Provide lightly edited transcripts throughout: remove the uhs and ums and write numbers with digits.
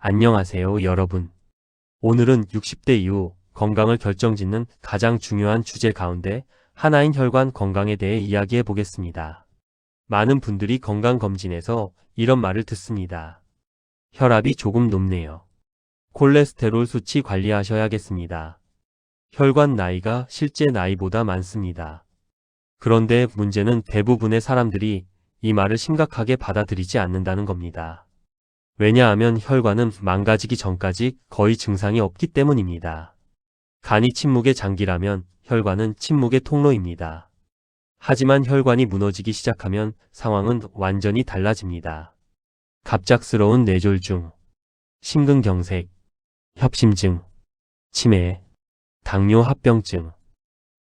안녕하세요, 여러분. 오늘은 60대 이후 건강을 결정짓는 가장 중요한 주제 가운데 하나인 혈관 건강에 대해 이야기해 보겠습니다. 많은 분들이 건강검진에서 이런 말을 듣습니다. 혈압이 조금 높네요. 콜레스테롤 수치 관리하셔야겠습니다. 혈관 나이가 실제 나이보다 많습니다. 그런데 문제는 대부분의 사람들이 이 말을 심각하게 받아들이지 않는다는 겁니다. 왜냐하면 혈관은 망가지기 전까지 거의 증상이 없기 때문입니다. 간이 침묵의 장기라면 혈관은 침묵의 통로입니다. 하지만 혈관이 무너지기 시작하면 상황은 완전히 달라집니다. 갑작스러운 뇌졸중, 심근경색, 협심증, 치매, 당뇨 합병증,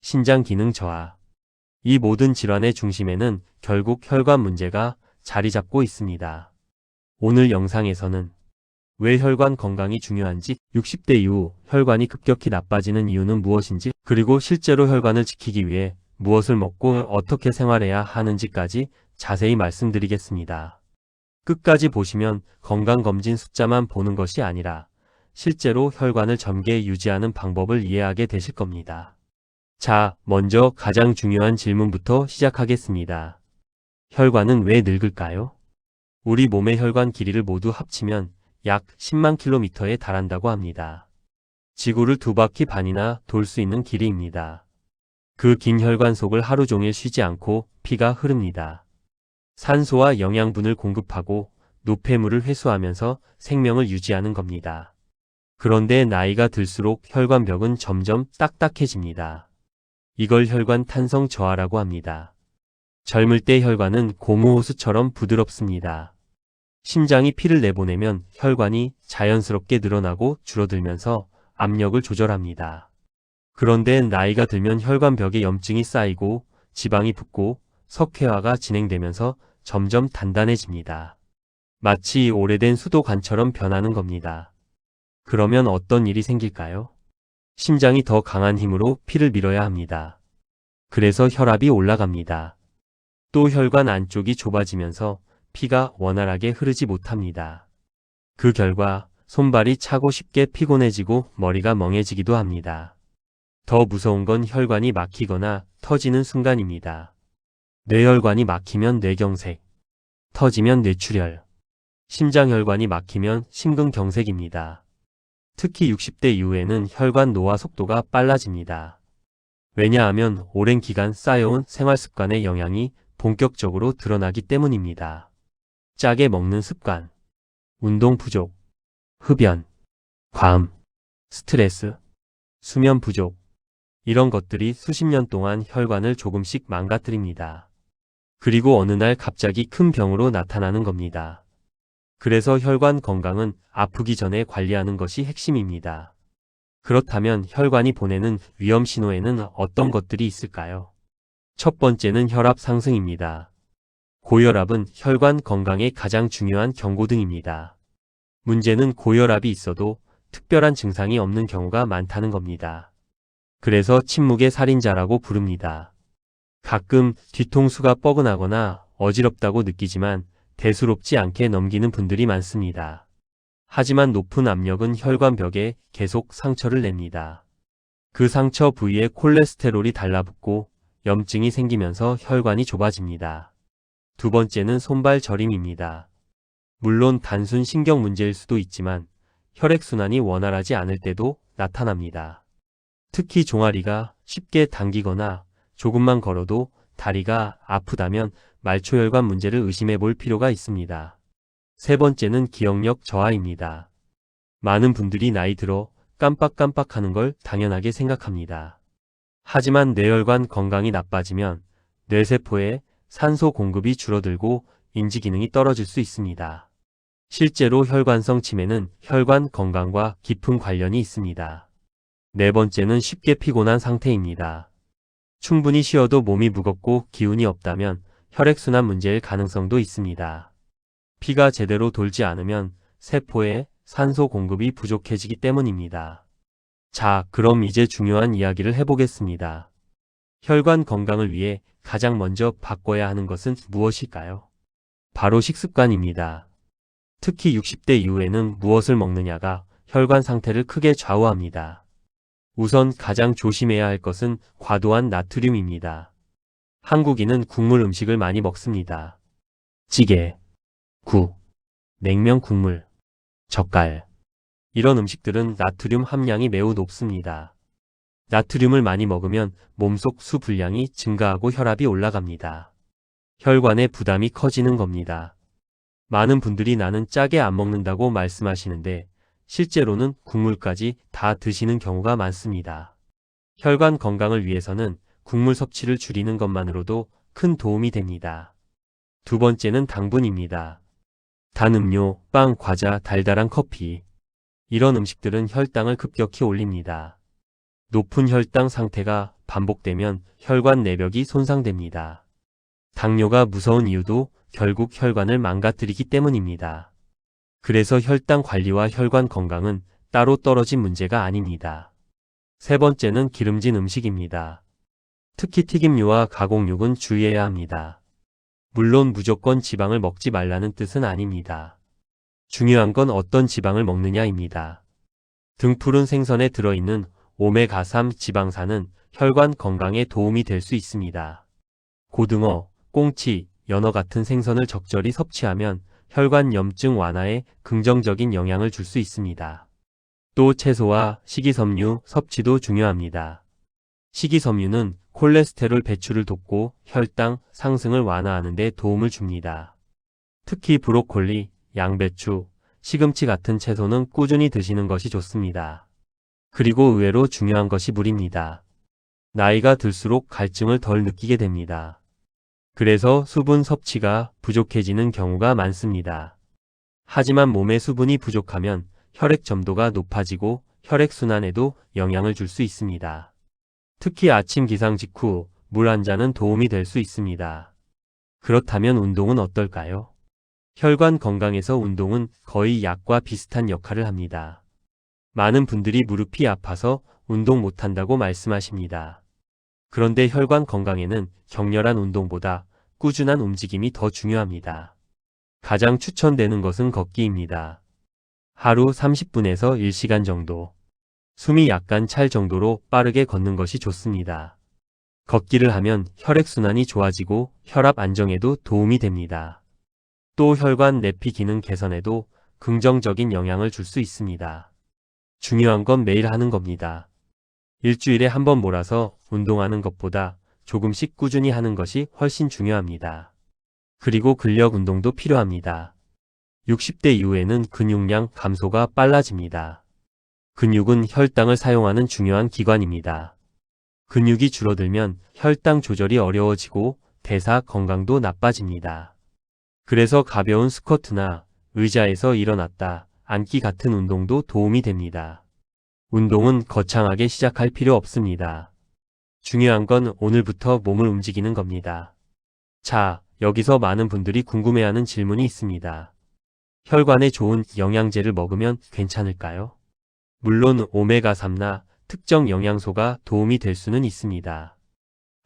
신장 기능 저하. 이 모든 질환의 중심에는 결국 혈관 문제가 자리 잡고 있습니다. 오늘 영상에서는 왜 혈관 건강이 중요한지, 60대 이후 혈관이 급격히 나빠지는 이유는 무엇인지, 그리고 실제로 혈관을 지키기 위해 무엇을 먹고 어떻게 생활해야 하는지까지 자세히 말씀드리겠습니다. 끝까지 보시면 건강검진 숫자만 보는 것이 아니라 실제로 혈관을 젊게 유지하는 방법을 이해하게 되실 겁니다. 자, 먼저 가장 중요한 질문부터 시작하겠습니다. 혈관은 왜 늙을까요? 우리 몸의 혈관 길이를 모두 합치면 약 10만 킬로미터에 달한다고 합니다. 지구를 2바퀴 반이나 돌 수 있는 길이입니다. 그 긴 혈관 속을 하루 종일 쉬지 않고 피가 흐릅니다. 산소와 영양분을 공급하고 노폐물을 회수하면서 생명을 유지하는 겁니다. 그런데 나이가 들수록 혈관벽은 점점 딱딱해집니다. 이걸 혈관 탄성 저하라고 합니다. 젊을 때 혈관은 고무호스처럼 부드럽습니다. 심장이 피를 내보내면 혈관이 자연스럽게 늘어나고 줄어들면서 압력을 조절합니다. 그런데 나이가 들면 혈관벽에 염증이 쌓이고 지방이 붙고 석회화가 진행되면서 점점 단단해집니다. 마치 오래된 수도관처럼 변하는 겁니다. 그러면 어떤 일이 생길까요? 심장이 더 강한 힘으로 피를 밀어야 합니다. 그래서 혈압이 올라갑니다. 또 혈관 안쪽이 좁아지면서 피가 원활하게 흐르지 못합니다. 그 결과 손발이 차고 쉽게 피곤해지고 머리가 멍해지기도 합니다. 더 무서운 건 혈관이 막히거나 터지는 순간입니다. 뇌혈관이 막히면 뇌경색, 터지면 뇌출혈, 심장혈관이 막히면 심근경색입니다. 특히 60대 이후에는 혈관 노화 속도가 빨라집니다. 왜냐하면 오랜 기간 쌓여온 생활습관의 영향이 본격적으로 드러나기 때문입니다. 짜게 먹는 습관, 운동 부족, 흡연, 과음, 스트레스, 수면 부족, 이런 것들이 수십 년 동안 혈관을 조금씩 망가뜨립니다. 그리고 어느 날 갑자기 큰 병으로 나타나는 겁니다. 그래서 혈관 건강은 아프기 전에 관리하는 것이 핵심입니다. 그렇다면 혈관이 보내는 위험 신호에는 어떤 것들이 있을까요? 첫 번째는 혈압 상승입니다. 고혈압은 혈관 건강에 가장 중요한 경고등입니다. 문제는 고혈압이 있어도 특별한 증상이 없는 경우가 많다는 겁니다. 그래서 침묵의 살인자라고 부릅니다. 가끔 뒤통수가 뻐근하거나 어지럽다고 느끼지만 대수롭지 않게 넘기는 분들이 많습니다. 하지만 높은 압력은 혈관벽에 계속 상처를 냅니다. 그 상처 부위에 콜레스테롤이 달라붙고 염증이 생기면서 혈관이 좁아집니다. 두 번째는 손발 저림입니다. 물론 단순 신경 문제일 수도 있지만 혈액순환이 원활하지 않을 때도 나타납니다. 특히 종아리가 쉽게 당기거나 조금만 걸어도 다리가 아프다면 말초혈관 문제를 의심해 볼 필요가 있습니다. 세 번째는 기억력 저하입니다. 많은 분들이 나이 들어 깜빡깜빡하는 걸 당연하게 생각합니다. 하지만 뇌혈관 건강이 나빠지면 뇌세포에 산소 공급이 줄어들고 인지 기능이 떨어질 수 있습니다. 실제로 혈관성 치매는 혈관 건강과 깊은 관련이 있습니다. 네 번째는 쉽게 피곤한 상태입니다. 충분히 쉬어도 몸이 무겁고 기운이 없다면 혈액순환 문제일 가능성도 있습니다. 피가 제대로 돌지 않으면 세포에 산소 공급이 부족해지기 때문입니다. 자, 그럼 이제 중요한 이야기를 해보겠습니다. 혈관 건강을 위해 가장 먼저 바꿔야 하는 것은 무엇일까요? 바로 식습관입니다. 특히 60대 이후에는 무엇을 먹느냐가 혈관 상태를 크게 좌우합니다. 우선 가장 조심해야 할 것은 과도한 나트륨입니다. 한국인은 국물 음식을 많이 먹습니다. 찌개, 국, 냉면 국물, 젓갈. 이런 음식들은 나트륨 함량이 매우 높습니다. 나트륨을 많이 먹으면 몸속 수 분량이 증가하고 혈압이 올라갑니다. 혈관의 부담이 커지는 겁니다. 많은 분들이 나는 짜게 안 먹는다고 말씀하시는데 실제로는 국물까지 다 드시는 경우가 많습니다. 혈관 건강을 위해서는 국물 섭취를 줄이는 것만으로도 큰 도움이 됩니다. 두 번째는 당분입니다. 단 음료, 빵, 과자, 달달한 커피. 이런 음식들은 혈당을 급격히 올립니다. 높은 혈당 상태가 반복되면 혈관 내벽이 손상됩니다. 당뇨가 무서운 이유도 결국 혈관을 망가뜨리기 때문입니다. 그래서 혈당 관리와 혈관 건강은 따로 떨어진 문제가 아닙니다. 세 번째는 기름진 음식입니다. 특히 튀김류와 가공육은 주의해야 합니다. 물론 무조건 지방을 먹지 말라는 뜻은 아닙니다. 중요한 건 어떤 지방을 먹느냐입니다. 등푸른 생선에 들어있는 오메가3 지방산은 혈관 건강에 도움이 될 수 있습니다. 고등어, 꽁치, 연어 같은 생선을 적절히 섭취하면 혈관 염증 완화에 긍정적인 영향을 줄 수 있습니다. 또 채소와 식이섬유 섭취도 중요합니다. 식이섬유는 콜레스테롤 배출을 돕고 혈당 상승을 완화하는 데 도움을 줍니다. 특히 브로콜리, 양배추, 시금치 같은 채소는 꾸준히 드시는 것이 좋습니다. 그리고 의외로 중요한 것이 물입니다. 나이가 들수록 갈증을 덜 느끼게 됩니다. 그래서 수분 섭취가 부족해지는 경우가 많습니다. 하지만 몸에 수분이 부족하면 혈액 점도가 높아지고 혈액순환에도 영향을 줄 수 있습니다. 특히 아침 기상 직후 물 한 잔은 도움이 될 수 있습니다. 그렇다면 운동은 어떨까요? 혈관 건강에서 운동은 거의 약과 비슷한 역할을 합니다. 많은 분들이 무릎이 아파서 운동 못한다고 말씀하십니다. 그런데 혈관 건강에는 격렬한 운동보다 꾸준한 움직임이 더 중요합니다. 가장 추천되는 것은 걷기입니다. 하루 30분에서 1시간 정도. 숨이 약간 찰 정도로 빠르게 걷는 것이 좋습니다. 걷기를 하면 혈액순환이 좋아지고 혈압 안정에도 도움이 됩니다. 또 혈관 내피 기능 개선에도 긍정적인 영향을 줄 수 있습니다. 중요한 건 매일 하는 겁니다. 일주일에 한 번 몰아서 운동하는 것보다 조금씩 꾸준히 하는 것이 훨씬 중요합니다. 그리고 근력 운동도 필요합니다. 60대 이후에는 근육량 감소가 빨라집니다. 근육은 혈당을 사용하는 중요한 기관입니다. 근육이 줄어들면 혈당 조절이 어려워지고 대사 건강도 나빠집니다. 그래서 가벼운 스쿼트나 의자에서 일어났다 앉기 같은 운동도 도움이 됩니다. 운동은 거창하게 시작할 필요 없습니다. 중요한 건 오늘부터 몸을 움직이는 겁니다. 자, 여기서 많은 분들이 궁금해하는 질문이 있습니다. 혈관에 좋은 영양제를 먹으면 괜찮을까요? 물론 오메가3나 특정 영양소가 도움이 될 수는 있습니다.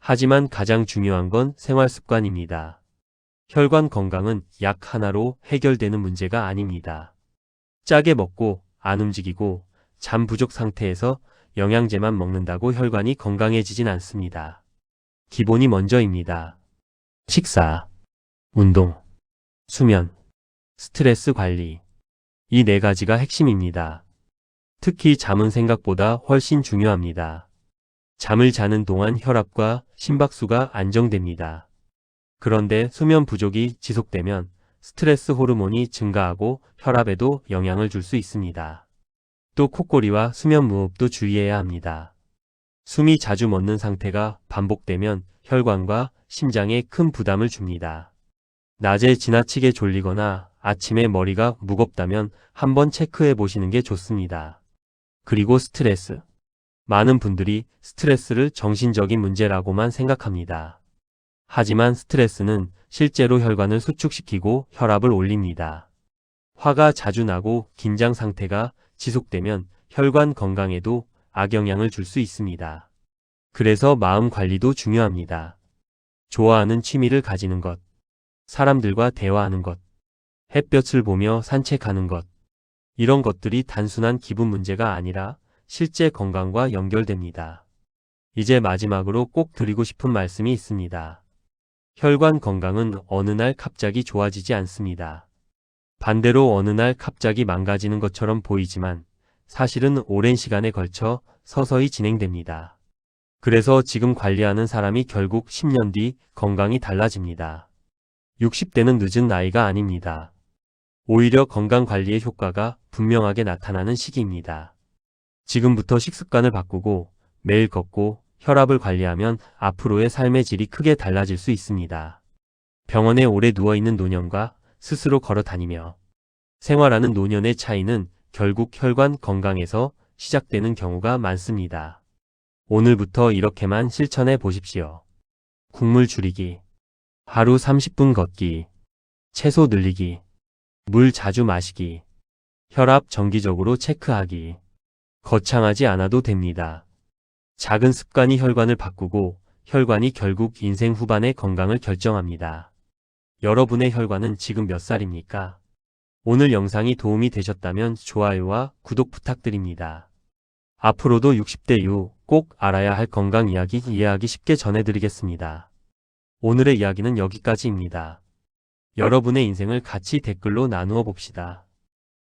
하지만 가장 중요한 건 생활 습관입니다. 혈관 건강은 약 하나로 해결되는 문제가 아닙니다. 짜게 먹고 안 움직이고 잠 부족 상태에서 영양제만 먹는다고 혈관이 건강해지진 않습니다. 기본이 먼저입니다. 식사, 운동, 수면, 스트레스 관리. 이 네 가지가 핵심입니다. 특히 잠은 생각보다 훨씬 중요합니다. 잠을 자는 동안 혈압과 심박수가 안정됩니다. 그런데 수면 부족이 지속되면 스트레스 호르몬이 증가하고 혈압에도 영향을 줄 수 있습니다. 또 콧골이와 수면 무호흡도 주의해야 합니다. 숨이 자주 멎는 상태가 반복되면 혈관과 심장에 큰 부담을 줍니다. 낮에 지나치게 졸리거나 아침에 머리가 무겁다면 한번 체크해 보시는 게 좋습니다. 그리고 스트레스. 많은 분들이 스트레스를 정신적인 문제라고만 생각합니다. 하지만 스트레스는 실제로 혈관을 수축시키고 혈압을 올립니다. 화가 자주 나고 긴장 상태가 지속되면 혈관 건강에도 악영향을 줄 수 있습니다. 그래서 마음 관리도 중요합니다. 좋아하는 취미를 가지는 것, 사람들과 대화하는 것, 햇볕을 보며 산책하는 것. 이런 것들이 단순한 기분 문제가 아니라 실제 건강과 연결됩니다. 이제 마지막으로 꼭 드리고 싶은 말씀이 있습니다. 혈관 건강은 어느 날 갑자기 좋아지지 않습니다. 반대로 어느 날 갑자기 망가지는 것처럼 보이지만 사실은 오랜 시간에 걸쳐 서서히 진행됩니다. 그래서 지금 관리하는 사람이 결국 10년 뒤 건강이 달라집니다. 60대는 늦은 나이가 아닙니다. 오히려 건강관리의 효과가 분명하게 나타나는 시기입니다. 지금부터 식습관을 바꾸고 매일 걷고 혈압을 관리하면 앞으로의 삶의 질이 크게 달라질 수 있습니다. 병원에 오래 누워있는 노년과 스스로 걸어 다니며 생활하는 노년의 차이는 결국 혈관 건강에서 시작되는 경우가 많습니다. 오늘부터 이렇게만 실천해 보십시오. 국물 줄이기, 하루 30분 걷기, 채소 늘리기, 물 자주 마시기, 혈압 정기적으로 체크하기. 거창하지 않아도 됩니다. 작은 습관이 혈관을 바꾸고 혈관이 결국 인생 후반의 건강을 결정합니다. 여러분의 혈관은 지금 몇 살입니까? 오늘 영상이 도움이 되셨다면 좋아요와 구독 부탁드립니다. 앞으로도 60대 이후 꼭 알아야 할 건강 이야기 이해하기 쉽게 전해드리겠습니다. 오늘의 이야기는 여기까지입니다. 여러분의 인생을 같이 댓글로 나누어 봅시다.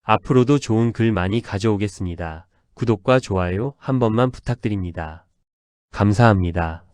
앞으로도 좋은 글 많이 가져오겠습니다. 구독과 좋아요 한 번만 부탁드립니다. 감사합니다.